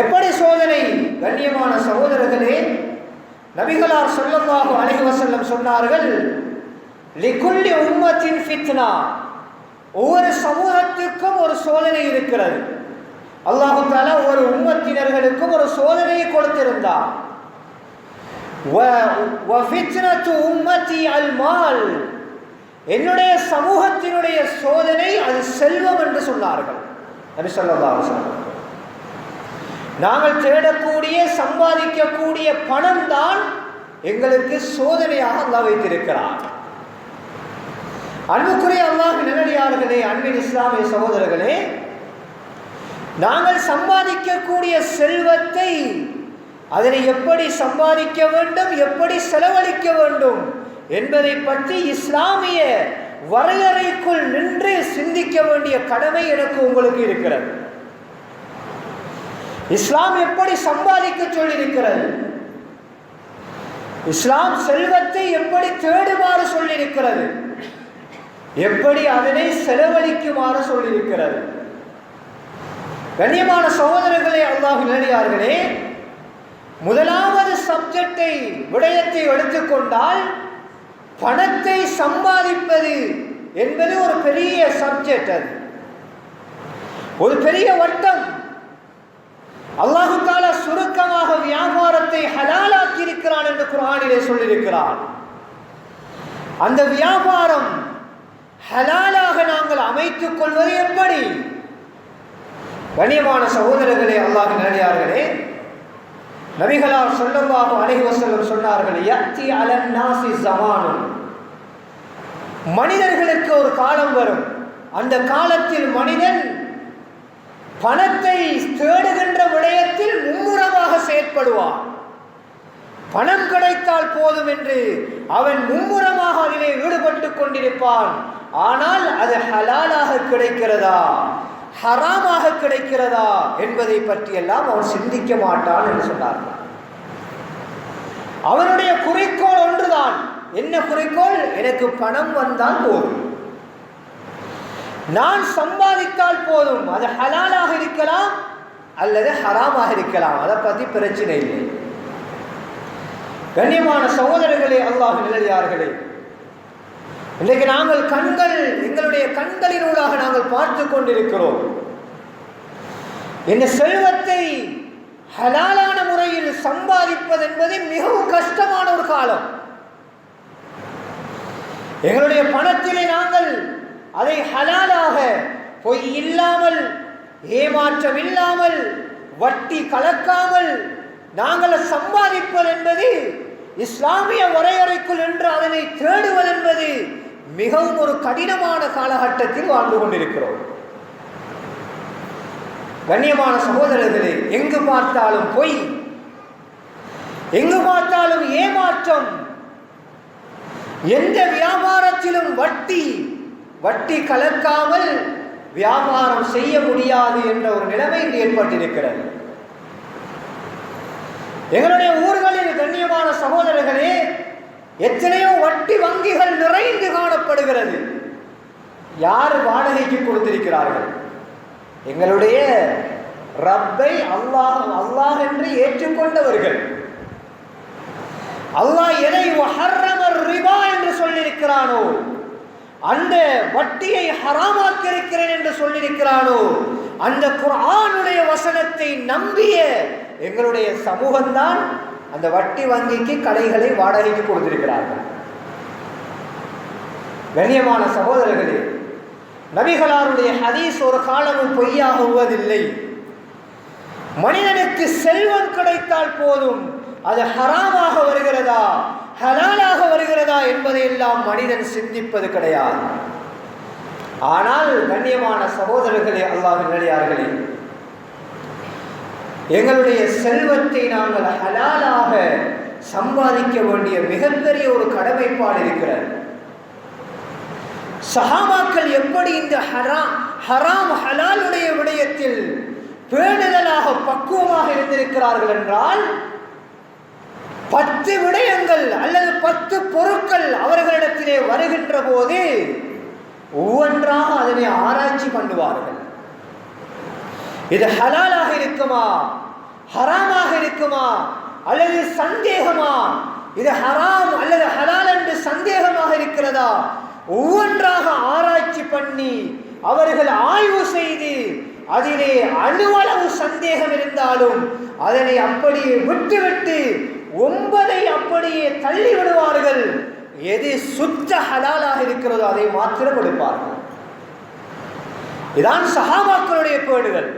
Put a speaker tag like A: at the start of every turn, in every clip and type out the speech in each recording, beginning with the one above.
A: எப்படி சோதனை? கண்ணியமான சகோதரர்களே, நபிகளார் ஸல்லல்லாஹு அலைஹி வஸல்லம் சொன்னார்கள், லிகுல்லி உம்மத்தின் ஃபித்னா, ஒவ்வொரு சமூகத்திற்கும் ஒரு சோதனை இருக்கிறது. அல்லாஹ் தஆலா ஒரு உம்மத்தினர்களுக்கும் ஒரு சோதனையை கொடுத்திருந்தார். வ ஃபித்னத்து உம்மத்தி அல் மால், என்னுடைய சமூகத்தினுடைய சோதனை அது செல்வம் என்று சொன்னார்கள் நபி ஸல்லல்லாஹு அலைஹி வஸல்லம். நாங்கள் தேடக்கூடிய சம்பாதிக்கக்கூடிய பணம் தான் எங்களுக்கு சோதனையாக அல்லாஹ் வைத்திருக்கிறார். அன்புக்குரிய அல்லாஹ்வின் நல்லடியார்களே, அன்பின் இஸ்லாமிய சகோதரர்களே, நாங்கள் சம்பாதிக்கக்கூடிய செல்வத்தை அதனை எப்படி சம்பாதிக்க வேண்டும், எப்படி செலவழிக்க வேண்டும் என்பதை பற்றி இஸ்லாமிய வரையறைக்குள் நின்று சிந்திக்க வேண்டிய கடமை எனக்கு உங்களுக்கு இருக்கிறது. இஸ்லாம் எப்படி சம்பாதிக்க சொல்லியிருக்கிறது, இஸ்லாம் செல்வத்தை எப்படி தேடுமாறு சொல்லியிருக்கிறது, எப்படி அதனை செலவழிக்குமாறு சொல்லியிருக்கிறது. கண்ணியமான சகோதரர்களே, அல்லாஹ்வின் நல்லடியார்களே, முதலாவது சப்ஜெக்டை விடயத்தை எடுத்துக்கொண்டால் பணத்தை சம்பாதிப்பது என்பது ஒரு பெரிய சப்ஜெக்ட், அது ஒரு பெரிய வட்டம். அல்லாஹ் தஆலா சுருக்கமாக வியாபாரத்தை ஹலாலாக்கி இருக்கிறான் என்று குர்ஆனிலே சொல்லியிருக்கிறார். அந்த வியாபாரம் ஹலாலாக நாங்கள் அமைத்துக் கொள்வது எப்படி? கண்ணியமான சகோதரர்களே, அல்லாஹ்வின் நல்லடியார்களே, நபிகளார் ஸல்லல்லாஹு அலைஹி வஸல்லம் சொன்னார்கள், யத்தி அலன் நாஸி ஸமானுன், மனிதர்களுக்கு ஒரு காலம் வரும், அந்த காலத்தில் மனிதன் பணத்தை தேடுகின்ற விடயத்தில் மும்முரமாக செயற்படுவான். பணம் கிடைத்தால் போதும் என்று அவன் மும்முரமாக அதிலே ஈடுபட்டு கொண்டிருப்பான். ஆனால் அது ஹலாலாக கிடைக்கிறதா, ஹராமாக கிடைக்கிறதா என்பதை பற்றியெல்லாம் அவன் சிந்திக்க மாட்டான் என்று சொன்னார்கள். அவனுடைய குறிக்கோள் ஒன்றுதான். என்ன குறிக்கோள்? எனக்கு பணம் வந்தால் போதும், நான் சம்பாதித்தால் போதும். அது ஹலாலாக இருக்கலாம் அல்லது ஹராமாக இருக்கலாம், அதை பற்றி பிரச்சனை இல்லை. கண்ணியமான சகோதரர்களே, அல்லாஹ்வின் நல்லடியார்களே, இன்றைக்கு நாங்கள் எங்களுடைய கண்களினூடாக நாங்கள் பார்த்து கொண்டிருக்கிறோம். இந்த செல்வத்தை ஹலாலான முறையில் சம்பாதிப்பது என்பது மிகவும் கஷ்டமான ஒரு காலம். எங்களுடைய பணத்திலே நாங்கள் அதை ஹலாலாக, பொய் இல்லாமல், ஏமாற்றம் இல்லாமல், வட்டி கலக்காமல் நாங்கள் சம்பாதிப்பது என்பது இஸ்லாமிய வரையறைக்குள் என்று அதனை தேடுவது என்பது மிகவும் ஒரு கடினமான காலகட்டத்தில் வாழ்ந்து கொண்டிருக்கிறோம். கண்ணியமான சகோதரர்களே, எங்கு பார்த்தாலும் பொய், எங்கு பார்த்தாலும் ஏமாற்றம், எந்த வியாபாரத்திலும் வட்டி கலக்காமல் வியாபாரம் செய்ய முடியாது என்ற ஒரு நிலைமை ஏற்பட்டிருக்கிறது. எங்களுடைய ஊர்களில் கண்ணியமான சகோதரர்களே, எத்தனையோ வட்டி வங்கிகள் நிறைந்து காணப்படுகிறது. யார் வாடகைக்கு கொடுத்திருக்கிறார்கள்? எங்களுடைய ரப்பை அல்லாஹ் என்று ஏற்றுக்கொண்டவர்கள். அல்லாஹ் எதை வஹர்ரமர் ரிபா என்று சொல்லியிருக்கிறானோ, அந்த வட்டியை ஹராமாக்கி இருக்கிறேன் என்று சொல்லியிருக்கிறானோ, அந்த குர்ஆனுடைய வசனத்தை நம்பிய எங்களுடைய சமூகம்தான் அந்த வட்டி வங்கிக்கு கடைகளை வாடகைக்கு கொடுத்திருக்கிறார்கள். கண்ணியமான சகோதரர்களே, நபிகளாருடைய ஹதீஸ் ஒரு காலமும் பொய்யாகுவதில்லை. மனிதனுக்கு செல்வம் கிடைத்தால் போதும், அது ஹராமாக வருகிறதா ஹலாலாக வருகிறதா என்பதையெல்லாம் மனிதன் சிந்திப்பது கிடையாது. ஆனால் கண்ணியமான சகோதரர்களே, அல்லாஹ்வின் நல்லடியார்களே, எங்களுடைய செல்வத்தை நாங்கள் ஹலாலாக சம்பாதிக்க வேண்டிய மிகப்பெரிய ஒரு கடமைப்பாடு இருக்கிறது. சஹாபாக்கள் எப்படி இந்த ஹராம் ஹலாலுடைய விடயத்தில் பேணுதலாக பக்குவமாக இருந்திருக்கிறார்கள் என்றால், 10 விடயங்கள் அல்லது 10 பொருட்கள் அவர்களிடத்திலே வருகின்ற போது ஒவ்வொன்றாக அதனை ஆராய்ச்சி பண்ணுவார்கள். இது ஹலாலாக இருக்குமா ஹராமாக இருக்குமா அல்லது சந்தேகமா, இது ஹராம் அல்லது ஹலால் என்று சந்தேகமாக இருக்கிறதா, ஒவ்வொன்றாக ஆராய்ச்சி பண்ணி அவர்கள் ஆய்வு செய்து அதிலே அணுவளவு சந்தேகம் இருந்தாலும் அதனை அப்படியே விட்டுவிட்டு 9 அப்படியே தள்ளி விடுவார்கள். எது சுத்த ஹலாலாக இருக்கிறதோ அதை மாத்திரம் எடுப்பார்கள். இதான் சஹாபாக்களுடைய பேடுகள்.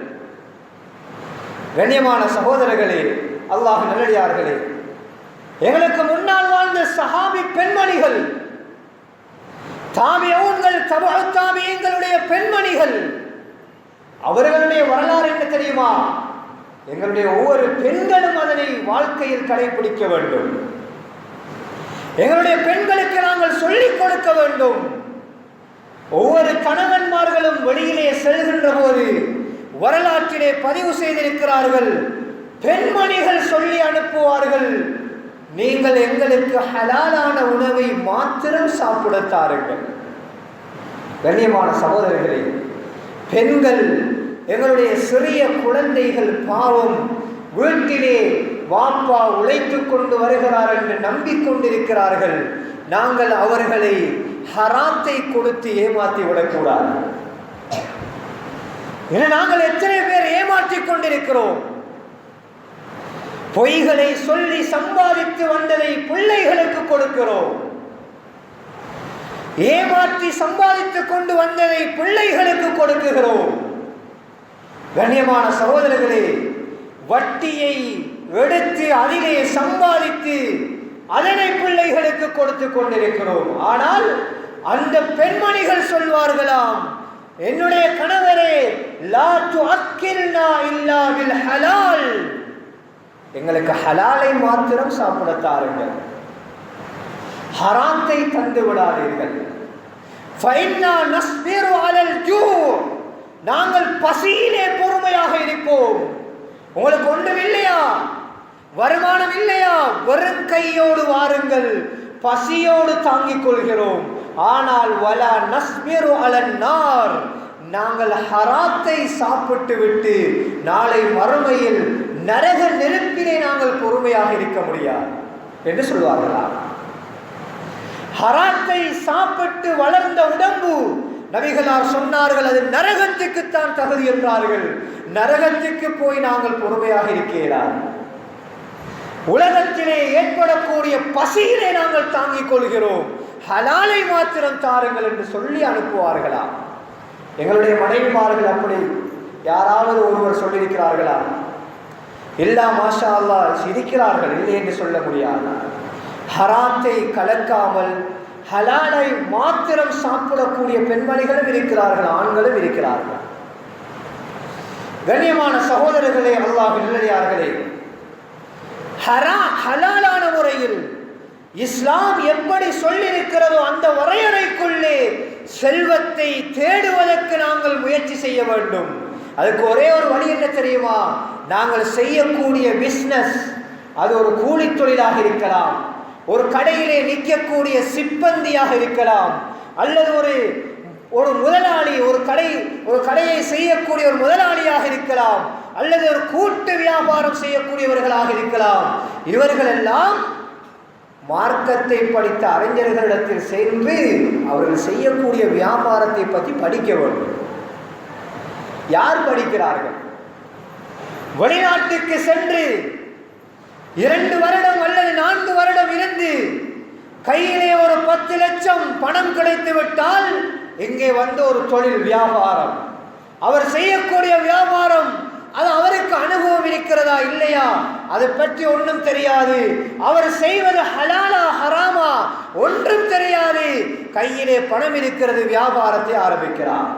A: கண்ணியமான சகோதரர்களே, அல்லாஹ் நல்லடியார்களே, எங்களுக்கு முன்னால் வாழ்ந்த சஹாபி பெண்மணிகள், தாபிஊன்கள், தபூ தாபிஈன்களுடைய பெண்மணிகள், அவர்களுடைய வரலாறு என்ன தெரியுமா? எங்களுடைய ஒவ்வொரு பெண்களும் அதனை வாழ்க்கையில் கடைபிடிக்க வேண்டும். எங்களுடைய பெண்களுக்கு நாங்கள் சொல்லிக் கொடுக்க வேண்டும். ஒவ்வொரு கணவன்மார்களும் வெளியிலே செல்கின்ற போது வரலாற்றிலே பதிவு செய்திருக்கிறார்கள், பெண்மணிகள் சொல்லி அனுப்புவார்கள், நீங்கள் எங்களுக்கு ஹலாலான உணவை மாத்திரம் சாப்பிட தாருங்கள். கண்ணியமான சகோதரர்களே, பெண்கள், எங்களுடைய சிறிய குழந்தைகள் பாவம் வீட்டிலே வாப்பா உழைத்துக் கொண்டு வருகிறார் என்று நம்பிக்கொண்டிருக்கிறார்கள். நாங்கள் அவர்களை ஹராத்தை கொடுத்து ஏமாற்றி விடக்கூடாது. நாங்கள் எத்தனை பேர் ஏமாற்றிக் கொண்டிருக்கிறோம்? பொய்களை சொல்லி சம்பாதித்து வந்ததை பிள்ளைகளுக்கு கொடுக்கிறோம். ஏமாற்றி சம்பாதித்துக் கொண்டு வந்ததை பிள்ளைகளுக்கு கொடுக்குகிறோம். கண்ணியமான சகோதரர்களே, வட்டியை எடுத்து அதிலே சம்பாதித்து அதனை பிள்ளைகளுக்கு கொடுத்து கொண்டிருக்கிறோம். ஆனால் அந்த பெண்மணிகள் சொல்வார்களாம், என்னுடைய கணவரே, லா துஅக்கில்னா இல்லா பில் ஹலால், எங்களுக்கு ஹலாலை மாத்திரம் சாப்பிட தாருங்கள், ஹராத்தை தந்து விடாதீர்கள். ஃபைன்னா நஸ்பிரு அலல் ஜூ, நாங்கள் பசியிலே பொறுமையாக இருப்போம். உங்களுக்கு ஒன்றும் இல்லையா, வருமானம் இல்லையா, வெறும் கையோடு வாருங்கள், பசியோடு தாங்கிக் கொள்கிறோம். ஆனால் வலா நஸ்பிரு அலன் நார், நாங்கள் ஹராத்தை சாப்பிட்டு விட்டு நாளை மறுமையில் நரக நெருப்பிலே நாங்கள் பொறுமையாக இருக்க முடியாது என்று சொல்வார்களா? ஹராத்தை சாப்பிட்டு வளர்ந்த உடம்பு, நபிகளார் சொன்னார்கள், அது நரகத்துக்குத்தான் தகுதி என்றார்கள். நரகத்துக்கு போய் நாங்கள் பொறுமையாக இருக்கிறார். உலகத்திலே ஏற்படக்கூடிய பசியிலே நாங்கள் தாங்கிக் கொள்கிறோம், ஹலாலை மாத்திரம் தாருங்கள் என்று சொல்லி அனுப்புவார்களா? எங்களுடைய மனைவிமார்கள் அப்படி யாராவது ஒருவர் சொல்லியிருக்கிறார்களா? இல்லா மாஷா அல்லாஹ் சிரிக்கிறார்கள், இல்லை என்று சொல்ல முடியாது. ஹராத்தை கலக்காமல் ஹலாலை மாத்திரம் சாப்பிடக்கூடிய பெண்மணிகளும் இருக்கிறார்கள், ஆண்களும் இருக்கிறார்கள். கண்ணியமான சகோதரர்களே, அல்லாஹ் நல்லடியார்களே, ஹலாலான முறையில் இஸ்லாம் எப்படி சொல்லியிருக்கிறதோ அந்த வரையறைக்குள்ளே செல்வத்தை தேடுவதற்கு நாங்கள் முயற்சி செய்ய வேண்டும். அதுக்கு ஒரே ஒரு வழி என்ன தெரியுமா? நாங்கள் செய்யக்கூடிய பிஸ்னஸ், அது ஒரு கூலி தொழிலாக இருக்கலாம், ஒரு கடையிலே நிற்கக்கூடிய சிப்பந்தியாக இருக்கலாம், அல்லது ஒரு முதலாளி, ஒரு கடையை செய்யக்கூடிய ஒரு முதலாளியாக இருக்கலாம், அல்லது ஒரு கூட்டு வியாபாரம் செய்யக்கூடியவர்களாக இருக்கலாம். இவர்கள் எல்லாம் மார்க்கத்தை படித்த அறிஞர்களிடத்தில் சென்று அவர்கள் செய்யக்கூடிய வியாபாரத்தை பற்றி படிக்க வேண்டும். யார் படிக்கிறார்கள்? வெளிநாட்டுக்கு சென்று 2 வருடம் அல்லது 4 வருடம் இருந்து கையிலே ஒரு 10 லட்சம் பணம் கிடைத்து விட்டால் இங்கே வந்து ஒரு தொழில் வியாபாரம், அவர் செய்யக்கூடிய வியாபாரம், அது அவருக்கு அனுபவம் இருக்கிறதா இல்லையா அதை பற்றி ஒன்றும் தெரியாது, அவர் செய்வது ஹலாலா ஹராமா ஒன்றும் தெரியாது, கையிலே பணம் இருக்கிறது, வியாபாரத்தை ஆரம்பிக்கிறார்.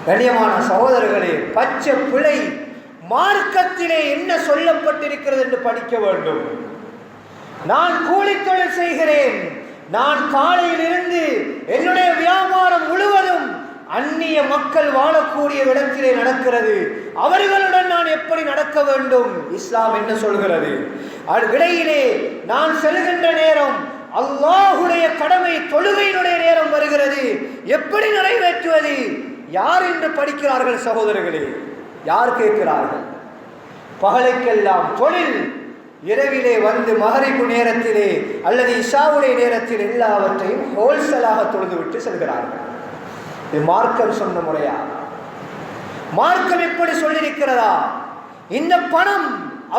A: கண்ணியமான சகோதரர்களே, பச்சை பிழை. மார்க்கத்திலே என்ன சொல்லப்பட்டிருக்கிறது என்று படிக்க வேண்டும். நான் கூலி தொழில் செய்கிறேன், நான் காலையில் இருந்து என்னுடைய வியாபாரம் முழுவதும் அந்நிய மக்கள் வாழக்கூடிய இடத்திலே நடக்கிறது, அவர்களுடன் நான் எப்படி நடக்க வேண்டும், இஸ்லாம் என்ன சொல்கிறது? இடையிலே நான் செல்கின்ற நேரம் அல்லாஹ்வுடைய கடமை தொழுகையினுடைய நேரம் வருகிறது, எப்படி நிறைவேற்றுவது? யார் என்று படிக்கிறார்கள் சகோதரர்களே? யார் கேட்கிறார்கள்? பகலுக்கெல்லாம் தொழில், இரவிலே வந்து மகரிபு நேரத்திலே அல்லது இஷாவுடைய நேரத்தில் எல்லாவற்றையும் ஹோல்சேலாக தொழுதுவிட்டு செல்கிறார்கள். இது மார்க்கம் சொன்ன முறையா? மார்க்கம் எப்படி சொல்லியிருக்கிறதா? இந்த பணம்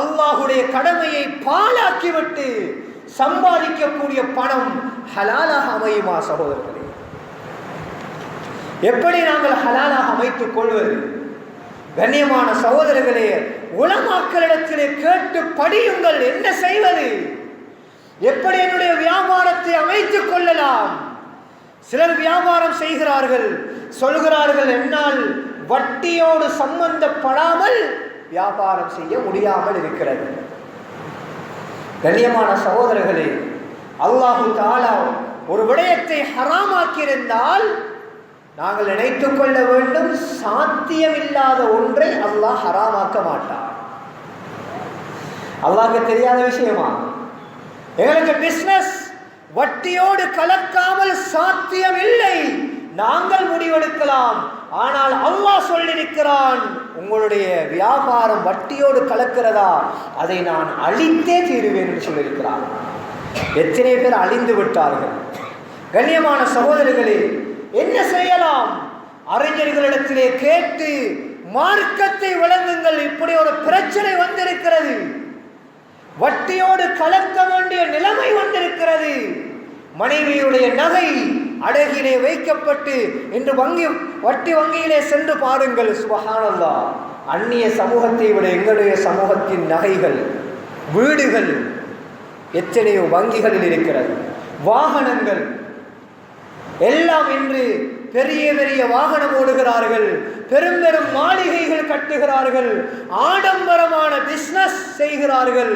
A: அல்லாஹுடைய கடமையை பாழாக்கிவிட்டு சம்பாதிக்கக்கூடிய பணம் ஹலாலாக அமையுமா சகோதரர்களே? எப்படி நாங்கள் ஹலாலாக அமைத்துக் கொள்வது? கண்ணியமான சகோதரர்களே, உலமாக்களிடத்திலே கேட்டு படியுங்கள். என்ன செய்வது? எப்படி என்னுடைய வியாபாரத்தை அமைத்துக் கொள்ளலாம்? சிலர் வியாபாரம் செய்கிறார்கள், சொல்கிறார்கள் என்னால் வட்டியோடு சம்பந்தப்படாமல் வியாபாரம் செய்ய முடியாமல் இருக்கிறது. கண்ணியமான சகோதரர்களே, அல்லாஹு தஆலா ஒரு விடயத்தை ஹராமாக்கியிருந்தால் நாங்கள் நினைத்துக் கொள்ள வேண்டும், சாத்தியமில்லாத ஒன்றை அல்லாஹ் ஹராமாக்க மாட்டார். அல்லாஹ்க்கு தெரியாத விஷயமா? எங்களுக்கு பிசினஸ் வட்டியோடு கலக்காமல் சாத்தியம் இல்லை, நாங்கள் முடிவெடுக்கலாம். ஆனால் அல்லாஹ் சொல்லியிருக்கிறான், உங்களுடைய வியாபாரம் வட்டியோடு கலக்கிறதா, அதை நான் அழித்தே தீருவேன் என்று சொல்லியிருக்கிறான். எத்தனை பேர் அழிந்து விட்டார்கள்? கண்ணியமான சகோதரர்களே, என்ன செய்யலாம்? அறிஞர்களிடத்திலே கேட்டு மார்க்கத்தை விளங்குங்கள். இப்படி ஒரு பிரச்சனை வந்திருக்கிறது, வட்டியோடு கலக்க வேண்டிய நிலைமை வந்திருக்கிறது. மனைவியுடைய நகை அடகிலே வைக்கப்பட்டு இன்று வட்டி வங்கியிலே சென்று பாருங்கள், சுப்ஹானல்லாஹ், அந்நிய சமூகத்தை விட எங்களுடைய சமூகத்தின் நகைகள், வீடுகள் எத்தனையோ வங்கிகளில் இருக்கிறது. வாகனங்கள் எல்லாம் இன்று பெரிய பெரிய வாகனம் ஓடுகிறார்கள், பெரும் பெரும் மாளிகைகள் கட்டுகிறார்கள், ஆடம்பரமான பிசினஸ் செய்கிறார்கள்.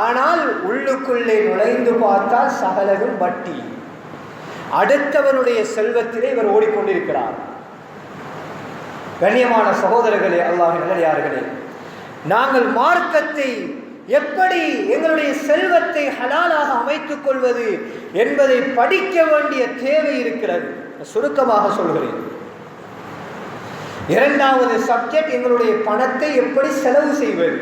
A: ஆனால் உள்ளுக்குள்ளே நுழைந்து பார்த்தால் சகலரும் வட்டி. அடுத்தவனுடைய செல்வத்திலே இவர் ஓடிக்கொண்டிருக்கிறார். கண்ணியமான சகோதரர்களே, அல்லாஹ்வின் நல்லடியார்களே, நாங்கள் மார்க்கத்தை எப்படி எங்களுடைய செல்வத்தை ஹலாலாக அமைத்துக் கொள்வது என்பதை படிக்க வேண்டிய தேவை இருக்கிறது. சுருக்கமாக சொல்கிறேன். இரண்டாவது சப்ஜெக்ட், எங்களுடைய பணத்தை எப்படி செலவு செய்வது.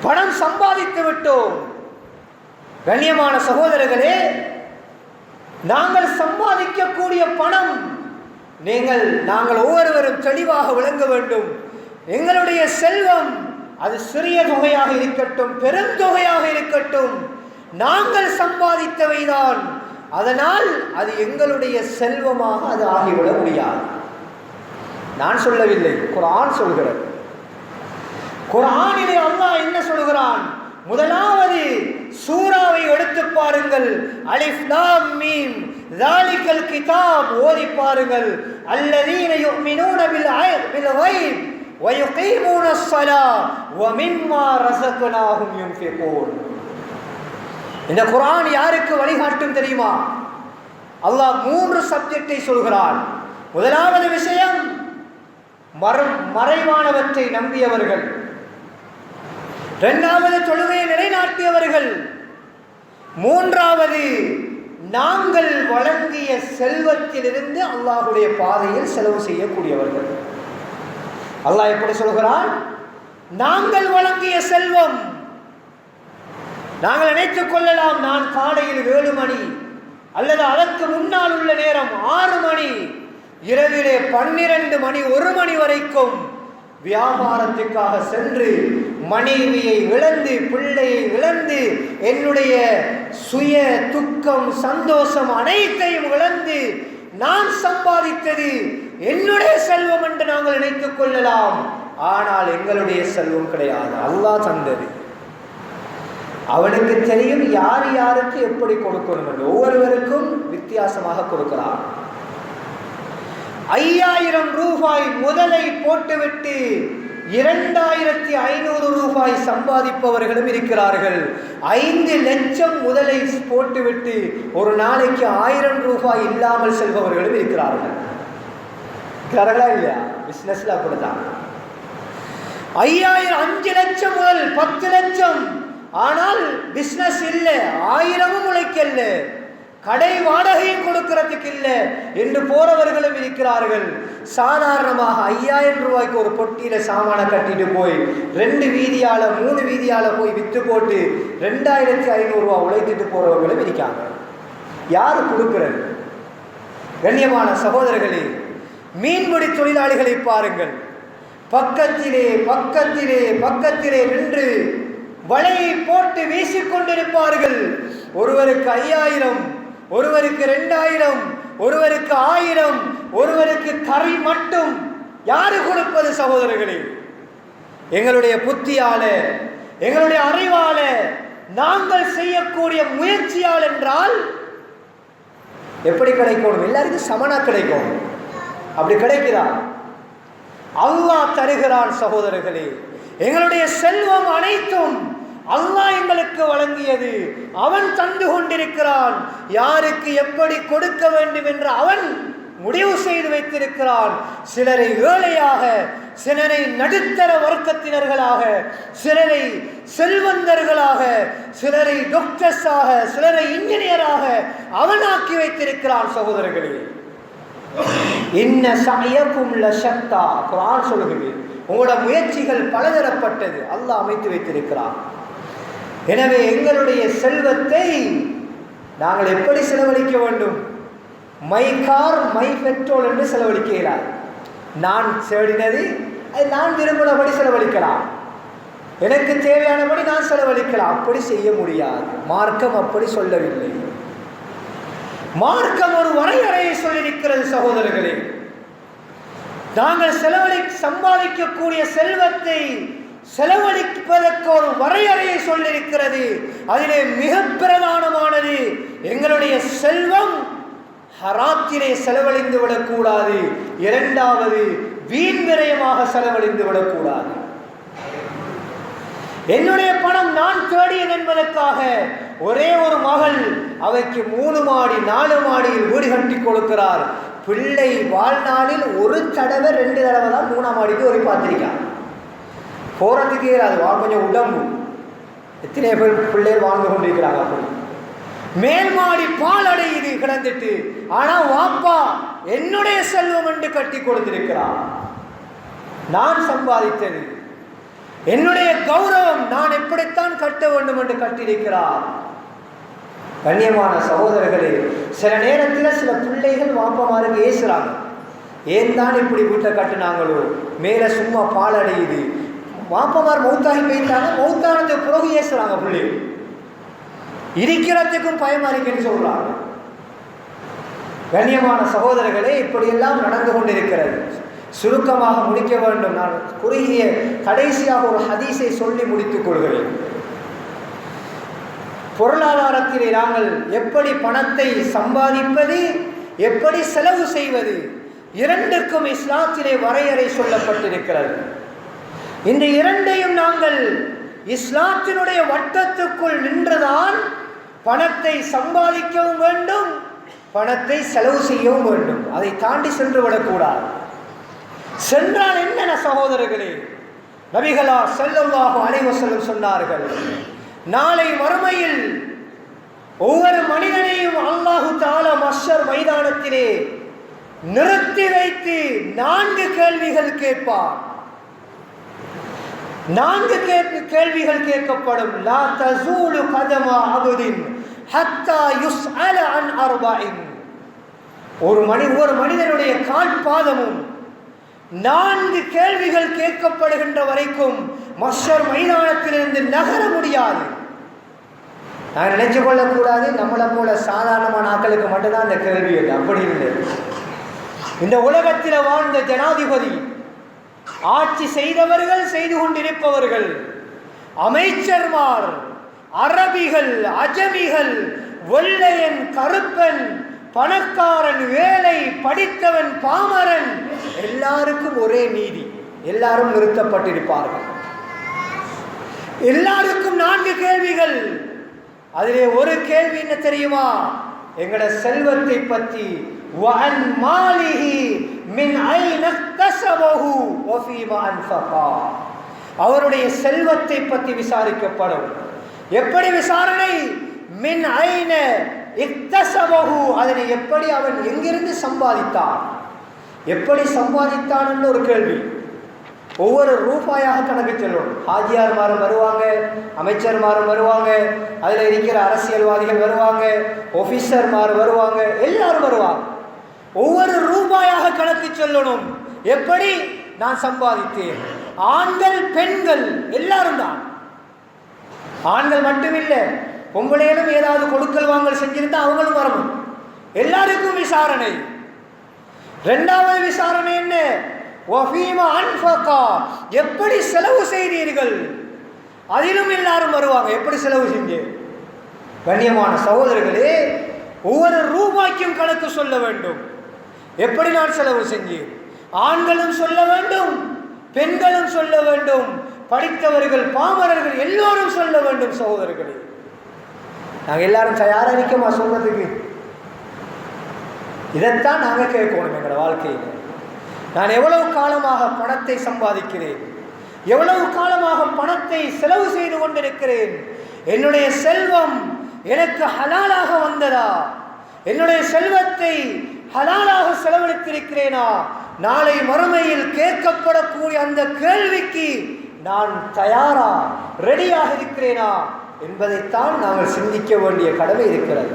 A: பணம் சம்பாதித்து விட்டோம். கண்ணியமான சகோதரர்களே, நாங்கள் சம்பாதிக்கக்கூடிய பணம் நாங்கள் ஒவ்வொருவரும் தெளிவாக விளங்க வேண்டும். எங்களுடைய செல்வம் அது சிறிய தொகையாக இருக்கட்டும், பெருந்தொகையாக இருக்கட்டும், நாங்கள் சம்பாதித்தவைதான். அதனால் அது எங்களுடைய செல்வமாக அது ஆகிவிட முடியாது. நான் சொல்லவில்லை, குர்ஆன் சொல்கிறது. குர்ஆனிலே அல்லாஹ் என்ன சொல்கிறான்? முதலாவது சூராவை எடுத்து பாருங்கள். அலிஃப் லாம் மீம் ஸாலிகல் கிதாப் ஓதி பாருங்கள். அல்லதீன யுமினூன பில் கைப் وَيُقِيمُونَ الصَّلَاةَ وَمِمَّا رَزَقْنَاهُمْ يُنْفِقُونَ. இந்த குர்ஆன் யாருக்கு வழிகாட்டும் தெரியுமா? அல்லாஹ் 3 சப்ஜெக்டை சொல்கிறான். முதலாவது விஷயம், மறைவானவற்றை நம்பியவர்கள். இரண்டாவது, தொழுகையை நிலைநாட்டியவர்கள். மூன்றாவது, நாங்கள் வழங்கிய செல்வத்திலிருந்து அல்லாஹ்வுடைய பாதையில் செலவு செய்யக்கூடியவர்கள். அல்லாஹ் எப்படி சொல்கிறான்? நாங்கள் வழங்கிய செல்வம். நாங்கள் நினைத்துக் கொள்ளலாம், நான் காலையில் 7 மணி அல்லது அதற்கு முன்னால் உள்ள நேரம் 6 மணி, இரவிலே 12 மணி 1 மணி வரைக்கும் வியாபாரத்துக்காக சென்று மனைவியை இழந்து, பிள்ளையை இழந்து, என்னுடைய சுய துக்கம் சந்தோஷம் அனைத்தையும் இழந்து நான் சம்பாதித்தது என்னுடைய செல்வம் என்று நாங்கள் நினைத்துக் கொள்ளலாம். ஆனால் எங்களுடைய செல்வம் கிடையாது, அல்லாஹ் தந்தது. அவனுக்கு தெரியும் யார் யாருக்கு எப்படி கொடுக்கணும் என்று. ஒவ்வொருவருக்கும் வித்தியாசமாக கொடுக்கிறார். 5000 ரூபாய் முதலை போட்டுவிட்டு 2500 ரூபாய் சம்பாதிப்பவர்களும் இருக்கிறார்கள். 5 லட்சம் முதலை போட்டுவிட்டு ஒரு நாளைக்கு 1000 ரூபாய் இல்லாமல் செல்பவர்களும் இருக்கிறார்கள். இருக்கிறார்களா இல்லையா? பிசினஸ்ல அப்படிதான். 5 லட்சம் முதல் 10 லட்சம், ஆனால் பிசினஸ் இல்லை, 1000 உழைக்கல. கடை வாடகையும் கொடுக்கிறதுக்கு இல்லை என்று போறவர்களும் இருக்கிறார்கள். சாதாரணமாக 5000 ரூபாய்க்கு ஒரு பொட்டியில சாமான கட்டிட்டு போய் 2 வீதியால 3 வீதியால போய் வித்து போட்டு 2500 ரூபாய் உழைத்துட்டு போறவங்களும் இருக்காங்க. யாரு கொடுக்கிறது? கண்ணியமான சகோதரர்களே, மீன்பிடி தொழிலாளிகளை பாருங்கள். பக்கத்திலே பக்கத்திலே பக்கத்திலே நின்று வலையை போட்டு வீசிக்கொண்டிருப்பார்கள். ஒருவருக்கு 5000, ஒருவருக்கு 2000, ஒருவருக்கு 1000, ஒருவருக்கு கறி மட்டும். யாரு கொடுப்பது சகோதரர்களே? எங்களுடைய புத்தியால, எங்களுடைய அறிவால, நாங்கள் செய்யக்கூடிய முயற்சியால் என்றால் எப்படி கிடைக்கும்? எல்லாருக்கும் சமனா கிடைக்கும். அப்படி கிடைக்குதா? அல்லாஹ் தருகிறான் சகோதரர்களே. எங்களுடைய செல்வம் அனைத்தும் அல்லாஹ் எங்களுக்கு வழங்கியது. அவன் தந்து கொண்டிருக்கிறான். யாருக்கு எப்படி கொடுக்க வேண்டும் என்று அவன் முடிவு செய்து வைத்திருக்கிறான். சிலரை ஏழையாக, சிலரை நடுத்தர வர்க்கத்தினர்களாக, சிலரை செல்வந்தர்களாக, சிலரை டாக்டர்ஸாக, சிலரை இன்ஜினியராக அவனாக்கி வைத்திருக்கிறான் சகோதரர்களே. இன்ன சஅயகும் லஷத்தா, குர்ஆன் சொல்லுகிறது, உங்களோட முயற்சிகள் பலதரப்பட்டது, அல்லாஹ் அமைத்து வைத்திருக்கிறான். எனவே எங்களுடைய செல்வத்தை நாங்கள் எப்படி செலவழிக்க வேண்டும்? மை கார் மை பெட்ரோல் என்று செலவழிக்கலாம். நான் தேடினது நான் விரும்பினபடி செலவழிக்கலாம், எனக்கு தேவையானபடி நான் செலவழிக்கலாம். அப்படி செய்ய முடியாது. மார்க்கம் அப்படி சொல்லவில்லை. மார்க்கம் ஒரு வரையறையை சொல்லியிருக்கிறது சகோதரர்களே. நாங்கள் சம்பாதிக்கக்கூடிய செல்வத்தை செலவழிப்பதற்கு ஒரு வரையறையை சொல்லியிருக்கிறது. அதிலே மிக பிரதானமானது, எங்களுடைய செல்வம் ஹராத்திலே செலவழிந்து விடக்கூடாது. இரண்டாவது, வீண் விரயமாக செலவழிந்து விடக்கூடாது. என்னுடைய பணம் நான் தேடியது என்பதற்காக ஒரே ஒரு மகள் அவைக்கு 3 மாடி 4 மாடியில் வீடு கட்டி கொடுக்கிறார். பிள்ளை வாழ்நாளில் ஒரு தடவை 2 தடவை தான் 3ஆம் மாடிக்கு ஒரு பார்த்திருக்கான். போறதுக்கே அது கொஞ்சம் உடம்பு. எத்தனை பேர் பிள்ளைகள் வாழ்ந்து கொண்டிருக்கிறாங்க. அப்படி மேல் மாடி பால் அடையுது கிடந்துட்டு, ஆனா வாப்பா என்னுடைய செல்வம் என்று கட்டி கொடுத்திருக்கிறார். நான் சம்பாதித்தது, என்னுடைய கௌரவம், நான் எப்படித்தான் கட்ட வேண்டும் என்று கட்டியிருக்கிறார். கண்ணியமான சகோதரர்களே, சில நேரத்தில் சில பிள்ளைகள் வாப்பமாருக்கு ஏசுறாங்க. ஏன் தான் இப்படி வீட்டை கட்டினாங்களோ, மேலே சும்மா பால் அடையுது. வாப்பமார் மௌத்தாகி போயிட்டாங்க, மௌத்தானது பிறகு ஏசுறாங்க. பிள்ளைகள் இருக்கிறதுக்கும் பயமா இருக்குன்னு சொல்றாங்க. கண்ணியமான சகோதரர்களே, இப்படியெல்லாம் நடந்து கொண்டிருக்கிறது. சுருக்கமாக முடிக்க வேண்டும். நான் குறுகிய கடைசியாக ஒரு ஹதீஸை சொல்லி முடித்துக் கொள்கிறேன். பொருளாதாரத்திலே நாங்கள் எப்படி பணத்தை சம்பாதிப்பது, எப்படி செலவு செய்வது, இரண்டுக்கும் இஸ்லாத்திலே வரையறை சொல்லப்பட்டிருக்கிறது. இந்த இரண்டையும் நாங்கள் இஸ்லாத்தினுடைய வட்டத்துக்குள் நின்றுதான் பணத்தை சம்பாதிக்கவும் வேண்டும், பணத்தை செலவு செய்யவும் வேண்டும். அதை தாண்டி சென்று விடக்கூடாது. சென்றால் என்ன சகோதரர்களே? நபிகளார் ஸல்லல்லாஹு அலைஹி வஸல்லம் சொன்னார்கள், நாளை மறுமையில் ஒவ்வொரு மனிதனையும் அல்லாஹு தஆலா மஹ்ஷர் மைதானத்திலே நிறுத்தி வைத்து 4 கேள்விகள் கேட்பார். 4 கேள்விகள் கேட்கப்படும். லா தஸூலு கதமா அப்தின் ஹத்தா யுஸ்அல அன் அர்பஇன். ஒரு மனிதனுடைய கால் பாதமும் 4 கேள்விகள் கேட்கப்படுகின்ற வரைக்கும் மஹ்ஷர் மைதானத்திலிருந்து நகர முடியாது. நான் நினைச்சு கொள்ளக்கூடாது நம்மளை போல சாதாரணமான ஆட்களுக்கு மட்டும்தான் இந்த கேள்வி. அப்படி இல்லை. இந்த உலகத்தில் வாழ்ந்த ஜனாதிபதி, ஆட்சி செய்தவர்கள், செய்து கொண்டிருப்பவர்கள், அமைச்சர்மார், அரபிகள், அஜமிகள், வெள்ளையன், கருப்பன், பணக்காரன், வேலை, படித்தவன், பாமரன், எல்லாருக்கும் ஒரே நீதி. எல்லாரும் நிறுத்தப்பட்டிருப்பார்கள். எல்லாருக்கும் 4 கேள்விகள். அதிலே ஒரு கேள்வி என்ன தெரியுமா? எங்கட செல்வத்தை பற்றி. வஅன் மாலிஹி மின் ஐன இக்தஸபஹு வஃபீமா அன்ஃபகா. அவருடைய செல்வத்தை பற்றி விசாரிக்கப்படும். எப்படி விசாரணை? மின் ஐன, இக்தஸபஹு, அதனை எப்படி அவன் எங்கிருந்து சம்பாதித்தான், எப்படி சம்பாதித்தான் என்று ஒரு கேள்வி. ஒவ்வொரு ரூபாயாக கணக்கு செல்லும். ஹாஜியார்மாரும் வருவாங்க, அமைச்சர்மாரும் வருவாங்க, அதில் இருக்கிற அரசியல்வாதிகள் வருவாங்க, ஆஃபீஸர்மார் வருவாங்க, எல்லாரும் வருவாங்க. ஒவ்வொரு ரூபாயாக கணக்கு சொல்லணும். எப்படி நான் சம்பாதித்தேன். ஆண்கள் பெண்கள் எல்லாரும் தான். ஆண்கள் மட்டுமில்லை, பொம்பளையிலும் ஏதாவது கொடுக்கல் வாங்கல் செஞ்சிருந்தா அவங்களும் வரணும். எல்லாருக்கும் விசாரணை. இரண்டாவது விசாரணை என்ன? வஃபீமா அன்ஃபகா, எப்படி செலவு செய்தீர்கள், அதிலும் எல்லாரும் வருவாங்க. எப்படி செலவு செஞ்சு. கண்ணியமான சகோதரர்களே, ஒவ்வொரு ரூபாய்க்கும் கணக்கு சொல்ல வேண்டும். எப்படி நான் செலவு செஞ்சேன். ஆண்களும் சொல்ல வேண்டும், பெண்களும் சொல்ல வேண்டும், படித்தவர்கள் பாமரர்கள் எல்லோரும் சொல்ல வேண்டும். சகோதரர்களே, நாங்கள் எல்லாரும் தயாரா இருக்கோமா சொல்றதுக்கு? இதைத்தான் நாங்கள் கேட்கணும் எங்களோட வாழ்க்கையில். நான் எவ்வளவு காலமாக பணத்தை சம்பாதிக்கிறேன், எவ்வளவு காலமாக பணத்தை செலவு செய்து கொண்டிருக்கிறேன். என்னுடைய செல்வம் எனக்கு ஹலாலாக வந்ததா? என்னுடைய செல்வத்தை ஹலாலாக செலவழித்திருக்கிறேனா? நாளை மறுமையில் கேட்கப்படக்கூடிய அந்த கேள்விக்கு நான் தயாரா, ரெடியாக இருக்கிறேனா என்பதைத்தான் நாங்கள் சிந்திக்க வேண்டிய கடமை இருக்கிறது.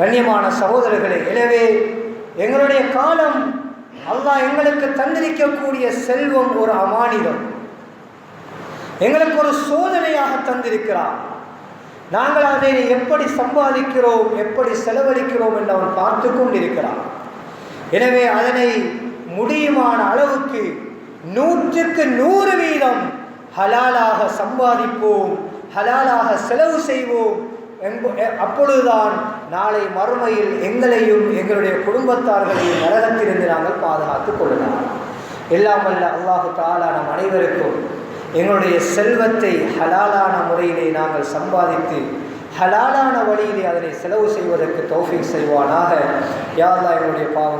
A: கண்ணியமான சகோதரர்களே, எனவே எங்களுடைய காலம், அல்லாஹ் எங்களுக்கு தந்திருக்கக்கூடிய செல்வம் ஒரு அமானிதம், எங்களுக்கு ஒரு சோதனையாக தந்திருக்கிறார். நாங்கள் அதை எப்படி சம்பாதிக்கிறோம், எப்படி செலவழிக்கிறோம் என்று அவன் பார்த்து கொண்டிருக்கிறான். எனவே அதனை முடியுமான அளவுக்கு 100க்கு 100% ஹலாலாக சம்பாதிப்போம், ஹலாலாக செலவு செய்வோம். அப்பொழுதுதான் நாளை மறுமையில் எங்களையும் எங்களுடைய குடும்பத்தார்களையும் நரகத்திலிருந்து நாங்கள் பாதுகாத்துக் கொள்ளலாம். எல்லாம் வல்ல அல்லாஹு தஆலா நம் அனைவருக்கும் எங்களுடைய செல்வத்தை ஹலாலான முறையிலே நாங்கள் சம்பாதித்து ஹலாலான வழியிலே அதனை செலவு செய்வதற்கு தௌஃபீக் செய்வானாக. யா அல்லாஹ் எங்களுடைய பாவம்